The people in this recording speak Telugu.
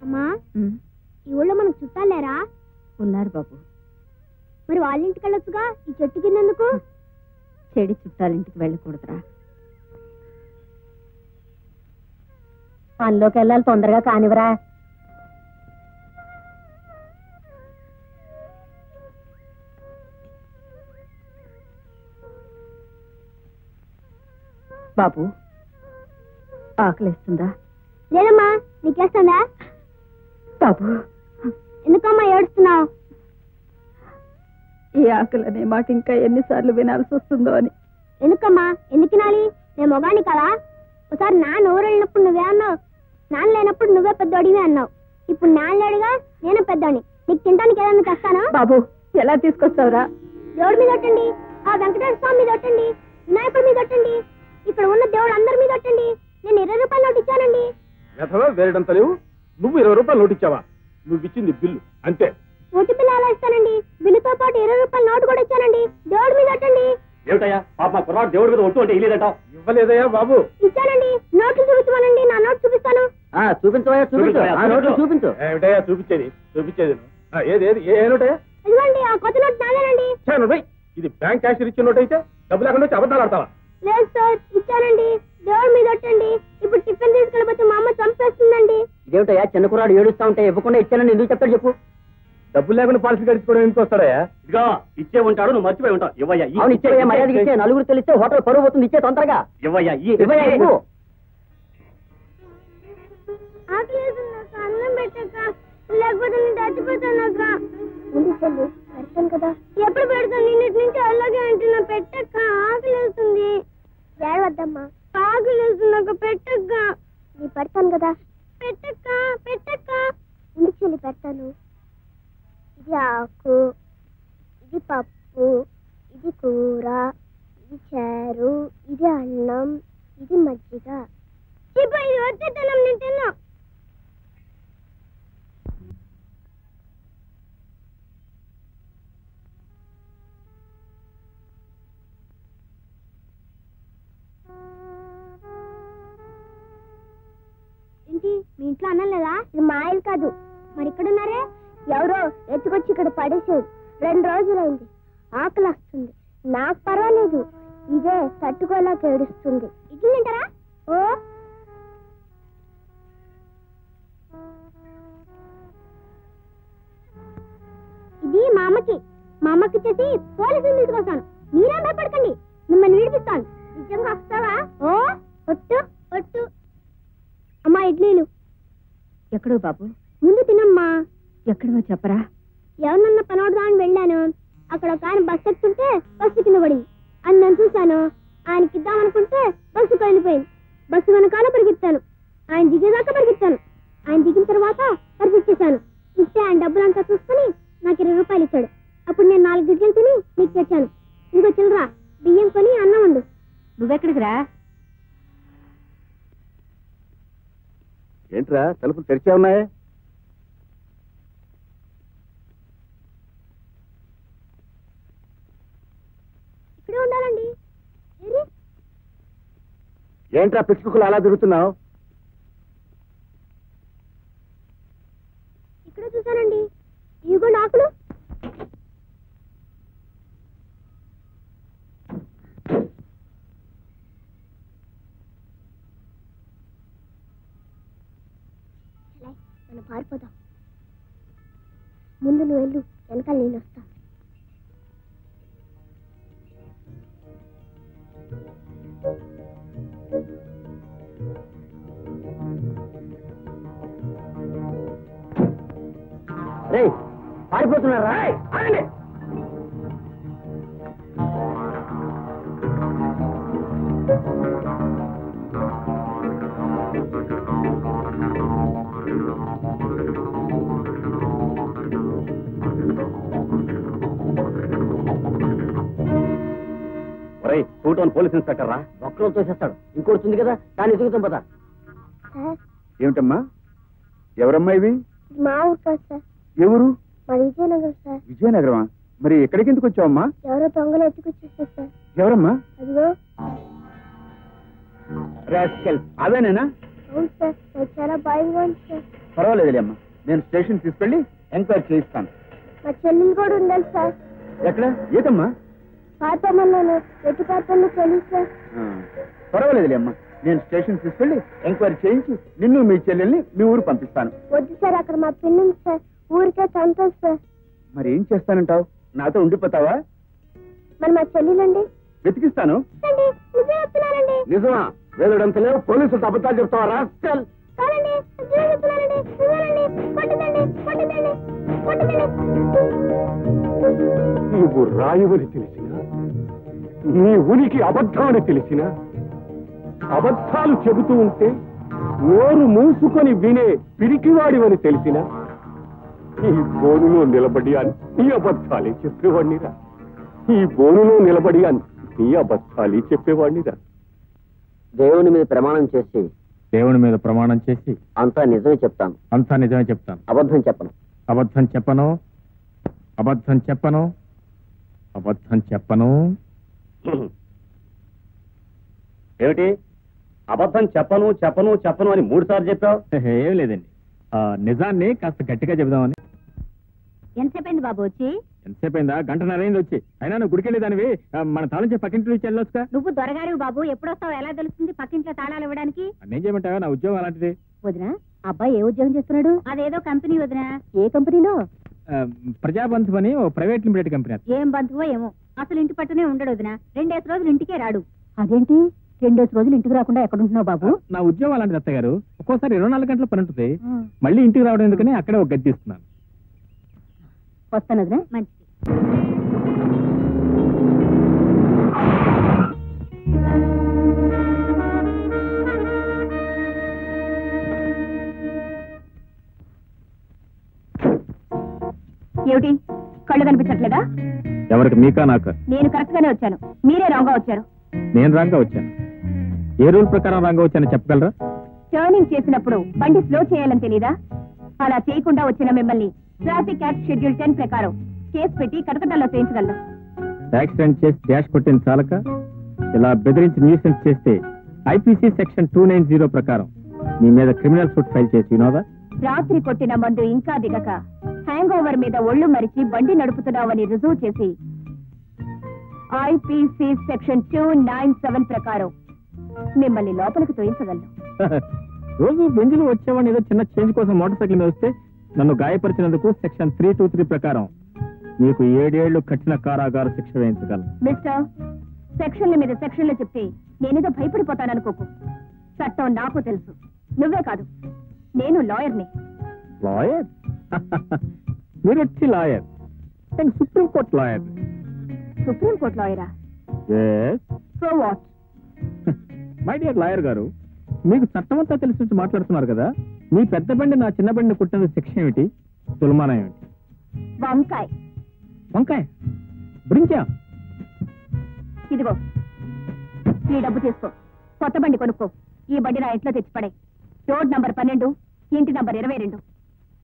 అమ్మా, ఈ ఊళ్ళో మనకు చుట్టాలేరా? ఉన్నారు బాబు. మరి వాళ్ళ ఇంటికి వెళ్ళొచ్చుగా, ఈ చెట్టు కిందెందుకు? చెడి చుట్టాలింటికి వెళ్ళకూడదురా. పనిలోకి వెళ్ళాలి, తొందరగా కానివరా. బాబు, ఆకలిస్తుందా? లేదమ్మా, నీకేస్తుందా? బాబు, ఎందుకమ్మా ఏడుస్తున్నావు? ఈ ఆకలి అనే మాట ఇంకా ఎన్నిసార్లు వినాల్సి వస్తుందో అని. ఎందుకమ్మా, ఎందుకు తినాలి? నేను మొగాని కదా. ఒకసారి నాన్న ఊరు వెళ్ళినప్పుడు నువ్వే అన్నావు, నాన్న లేనప్పుడు నువ్వే పెద్దోడివే అన్నావు. ఇప్పుడు నాన్న లేడుగా, నేను పెద్దోడిని. నీకు తినడానికి ఏదన్నా తెస్తాను. బాబు, ఎలా తీసుకొస్తావురా? దేవుడి మీద ఒట్టండి, ఆ వెంకటేశ్వర స్వామి మీద ఒట్టండి, వినాయకుడి మీద ఒట్టండి, ఇక్కడ ఉన్న దేవుడు అందరి మీద ఒట్టండి. నేను 20 రూపాయలు నోటు ఇచ్చానండి. వేరేడంత లేవు. నువ్వు 20 రూపాయలు నోటు ఇచ్చావా? నువ్వు ఇచ్చింది బిల్లు అంతే. ఓటు బిల్లు అలా ఇస్తానండి, బిల్లుతో పాటు 20 రూపాయలు నోటు కూడా ఇచ్చానండి. దేవుడి మీద ఒట్టండి. ఏమిటయ్యా పాప కుర్రాడు దేవుడి మీద ఒట్టు అంటే ఇల్లేదంటావు? ఇవ్వలేదయ్యా బాబు. ఇచ్చానండి, నోట్లు చూపించమనండి, నా నోటు చూపిస్తాను. చూపించు. ఏమిటయ్యా చూపించేది? ఏది ఏ నోటయ్యా? ఇదిగోండి, ఆ కొత్త నోటు నాదేనండి. ఇది బ్యాంక్ క్యాషియర్ ఇచ్చిన నోట్ అయితే డబ్బు లేకుండా వచ్చి అబద్ధాలు ఆడతావా? లేదు సార్, ఇచ్చానండి. దేవుడి మీద ఒట్టండి. ఇప్పుడు టిఫిన్ తీసుకెళ్ళిపోతే మా అమ్మ చంపేస్తుందండి. ఇదేమిటయ్యా, చిన్న కుర్రాడు ఏడుస్తా ఉంటే ఇవ్వకుండా ఇచ్చానని ఎందుకు చెప్తాడు చెప్పు? డబ్బులు లేకుండా పాలసీ గడిచుకోవడం ఎందుకు వస్తాడయా? ఇదిగా ఇచ్చే ఉంటాడు, నువ్వు మర్చిపోయి ఉంటావు. ఇవ్వయ్యా. అవును, ఇచ్చే మర్యాదకి ఇచ్చే. నలుగురు తెలిస్తే హోటల్ పరువు పోతుంది. ఇచ్చే తొందరగా. ఇవ్వయ్యా. అన్నం పెట్టక, లేకపోతే నేను చచ్చిపోతానక్క. పెడతాను కదా. ఎప్పుడు పెడతాను? నిన్నటి నుంచి అలాగే అంటున్నా. పెట్టక్క, ఆకలి వేస్తుంది. ఏడవద్దమ్మా, ఆకలి వేస్తుందక్క. పెట్టక్క. నీ పెడతాను కదా. పెట్టక్క, పెట్టక్క. ఇంటికి వెళ్ళి పెడతాను. ఇది ఆకు, ఇది పప్పు, ఇది కూర, ఇది చారు, ఇది అన్నం, ఇది మజ్జిగ. ఇది వచ్చేతనం, నేను తిన్నా. ఏంటి, మీ ఇంట్లో అన్నం లేదా? ఇది మా ఇల్లు కాదు. మరి ఇక్కడున్నారే? ఎవరో ఎత్తుకొచ్చి ఇక్కడ పడేసేది. 2 రోజులైంది. ఆకలి వస్తుంది. నాకు పర్వాలేదు, ఇదే తట్టుకోలేక ఏడుస్తుంది. ఇడ్లీ తింటారా? ఓ ఇది మా అమ్మకి. మా అమ్మకి ఇచ్చేసి పోలీసులు తీసుకొస్తాను. మీరే భయపడకండి, మిమ్మల్ని విడిపిస్తాను. నిజంగా వస్తావా? ఓ ఒట్టు ఒట్టు. అమ్మా, ఇడ్లీలు. ఎక్కడో బాబు? ముందు తినమ్మా. ఎక్కడో చెప్పరా? ఎవరినన్నా పనోడుదా అని వెళ్ళాను. అక్కడ ఒక ఆయన బస్సు ఎక్కుతుంటే బస్సు కింద పడింది. అని నేను చూశాను. ఆయనకి ఇద్దామనుకుంటే బస్సు వెళ్ళిపోయింది. బస్సు వెనకాల పరిగెత్తాను. ఆయన దిగేదాకా పరిగెత్తాను. ఆయన దిగిన తర్వాత పరిగెచ్చేశాను. ఇస్తే ఆయన డబ్బులంతా చూసుకుని నాకు 20 రూపాయలు ఇచ్చాడు. అప్పుడు నేను 4 గిడ్డలు తిని నీకు తెచ్చాను. ఇదిగో చిల్లరా, బియ్యం కొని అన్నం వండు. నువ్వెక్కడికి రా? ఏంట్రా తలుపులు తెరిచే ఉన్నాయి? ఇక్కడే ఉండాలండి. ఏంట్రా పిచ్చుకులు అలా తిరుగుతున్నావు? ఇక్కడే చూశానండి. ఇదిగో ఆకులు. మనం పారిపోదాం. ముందు నువ్వు వెళ్ళు, వెనకాల నేను వస్తా. రే, పారిపోతున్నారా? పోలీస్ ఇన్స్పెక్టర్ రా. ఒక్కరో తోసేస్తాడు, ఇంకోటి ఉంది కదా, దాన్ని ఎదుగుతాం పదా. ఏమిటమ్మా? ఎవరమ్మా ఇవి? మా ఊరు కాదు సార్. ఎవరు? మా విజయనగరం సార్. విజయనగరమా? మరి ఎక్కడికి ఎందుకు వచ్చావమ్మా? ఎవరో దొంగలు ఎత్తుకొచ్చేస్తారు సార్. ఎవరమ్మా? అదిగో అదేనేనా? అవును సార్, నాకు చాలా భయంగా ఉంది సార్. పర్వాలేదులే అమ్మా, నేను స్టేషన్ తీసుకెళ్ళి ఎంక్వైరీ చేయిస్తాను. మా చెల్లెలు కూడా ఉండాలి సార్. ఎక్కడ? ఏదమ్మా? పాతమ్మన్నాను ఎటు పాత్రలో తెలియదు సార్. పర్వాలేదులే అమ్మా, నేను స్టేషన్ తీసుకెళ్ళి ఎంక్వైరీ చేయించి నిన్ను మీ చెల్లెల్ని మీ ఊరు పంపిస్తాను. వద్దు సార్, అక్కడ మా పిన్ని ఉంది సార్, ఊరికే తంతారు సార్. మరి ఏం చేస్తానంటావు? నాతో ఉండిపోతావా? మరి మా చెల్లెలండి? వెతికిస్తాను. నిజం చెప్తున్నానండి. నిజమా? వేలుడంత లేవు, పోలీసులు అబద్ధాలు చెప్తావా? కాదండి, నిజం చెప్తున్నానండి. నిజమేనండి. కొట్టదండి, కొట్టదండి, కొట్టదండి. నీవు రాయువని తెలిసినా, నీ ఉనికి అబద్ధం అని తెలిసినా, అబద్ధాలు చెబుతూ ఉంటే నోరు మూసుకొని వినే పిరికివాడివని తెలిసినా, ఈ బోనులో నిలబడి నీ అబద్ధాలే చెప్పేవాడినిరా. ఈ బోనులో నిలబడి నీ అబద్ధాలే చెప్పేవాడినిరా. దేవుని మీద ప్రమాణం చేసి దేవుని మీద ప్రమాణం చేసి అంతా నిజమే చెప్తాను. అంతా నిజమే చెప్తాను. అబద్ధం చెప్పను. అబద్ధం చెప్పను. అబద్ధం చెప్పను. అబద్ధం చెప్పను. ఏమిటి? అబద్ధం చెప్పను చెప్పను చెప్పను అని 3 సార్లు చెప్పావు. ఏం లేదండి, నిజాన్ని కాస్త గట్టిగా చెబుదామని. ఎంతసేపైంది బాబు వచ్చి? ఎంతసేపు అయిందా? గంటన్నర అయింది వచ్చి. అయినా నువ్వు గుడికెళ్ళేదానివి, మన తాళం చెప్పి పక్కింట్లో ఇచ్చి వెళ్ళొచ్చుగా. నువ్వు దొరగారివి బాబు, ఎప్పుడొస్తావు ఎలా తెలుస్తుంది పక్కింట్లో తాళాలు ఇవ్వడానికి? నేను చేయమంటావా? నా ఉద్యోగం అలాంటిది. వదినా, అబ్బాయి ఏ ఉద్యోగం చేస్తున్నాడు? అదేదో కంపెనీ వదినా. ఏ కంపెనీలో? ప్రజాబంధు అని ఓ ప్రైవేట్ లిమిటెడ్ కంపెనీ. ఏం బంధువో ఏమో, అసలు ఇంటి పట్టునే ఉండడు వదినా. 2 రోజులు ఇంటికే రాడు. అదేంటి 2 రోజులు ఇంటికి రాకుండా ఎక్కడుంటున్నావు బాబు? నా ఉద్యోగం అలాంటిది అత్తయ్య గారు. ఒక్కోసారి 24 గంటల పని ఉంటుంది. మళ్ళీ ఇంటికి రావడం ఎందుకని అక్కడే ఒక గది తీస్తున్నాను. వస్తాను వదినా. మంచిది. ఏమిటి, కళ్ళు కనిపించట్లేదా? ఎవరికి? మీకా నాకా? నేను కరెక్ట్ గానే వచ్చాను, మీరే రాంగ్ గా వచ్చారు. నేను రాంగా వచ్చాను. ఏ రూల్ ప్రకారం రాంగా వచ్చానో చెప్పగలరా? టర్నింగ్ చేసినప్పుడు బండి స్లో చేయాలని తెలీదా? అలా చేయకుండా వచ్చిన మిమ్మల్ని ట్రాఫిక్ యాక్ట్ షెడ్యూల్ 10 ప్రకారం కేసు పెట్టి కటకటాల్లో చేయించగలను. యాక్సిడెంట్ చేసి డాష్ కొట్టిన చాలక ఇలా బెదిరించి న్యూసెన్స్ చేస్తే ఐపీసీ సెక్షన్ 290 ప్రకారం మీ మీద క్రిమినల్ సూట్ ఫైల్ చేసి వినోదా? రాత్రి కొట్టిన మందు ఇంకా దిగక హ్యాంగ్ ఓవర్ మీద ఒళ్ళు మరిచి బండి నడుపుతున్నావని రుజువు చేసి ఐపీసీ సెక్షన్ 297 ప్రకారం మిమ్మల్ని లోపలికి తోయించగలను. రోజు బెంజులు వచ్చేవాడిని ఏదో చిన్న చేంజ్ కోసం మోటార్ సైకిల్ మీద వస్తే నన్ను గాయపరిచినందుకు సెక్షన్ 323 ప్రకారం మీకు 7 ఏళ్లు కఠిన కారాగార శిక్ష వేయించగలను. మిస్టర్, సెక్షన్ల మీద సెక్షన్లు చెప్తే నేనేదో భయపడిపోతాననుకోకు. చట్టం నాకు తెలుసు, నువ్వే కాదు, నేను లాయర్ని. లాయర్? మీరు వచ్చి లాయర్? నేను సుప్రీంకోర్టు లాయర్. సుప్రీంకోర్టు లాయరా? So what? My dear lawyer గారు, మీకు చట్టం అంతా తెలిసి మాట్లాడుతున్నారు కదా. మీ పెద్ద బండి నా చిన్న బండిని కుట్టిన శిక్ష ఏమిటి? తులమానం ఏమిటి? వంకాయ్. వంకాయ? బ్రింజా? ఇదిగో ఈ డబ్బు తీసుకో, కొత్త బండి కొనుక్కో. ఈ బండి నా ఇంట్లో తెచ్చిపడే. రోడ్ నంబర్ 12, ఇంటి నంబర్ 22.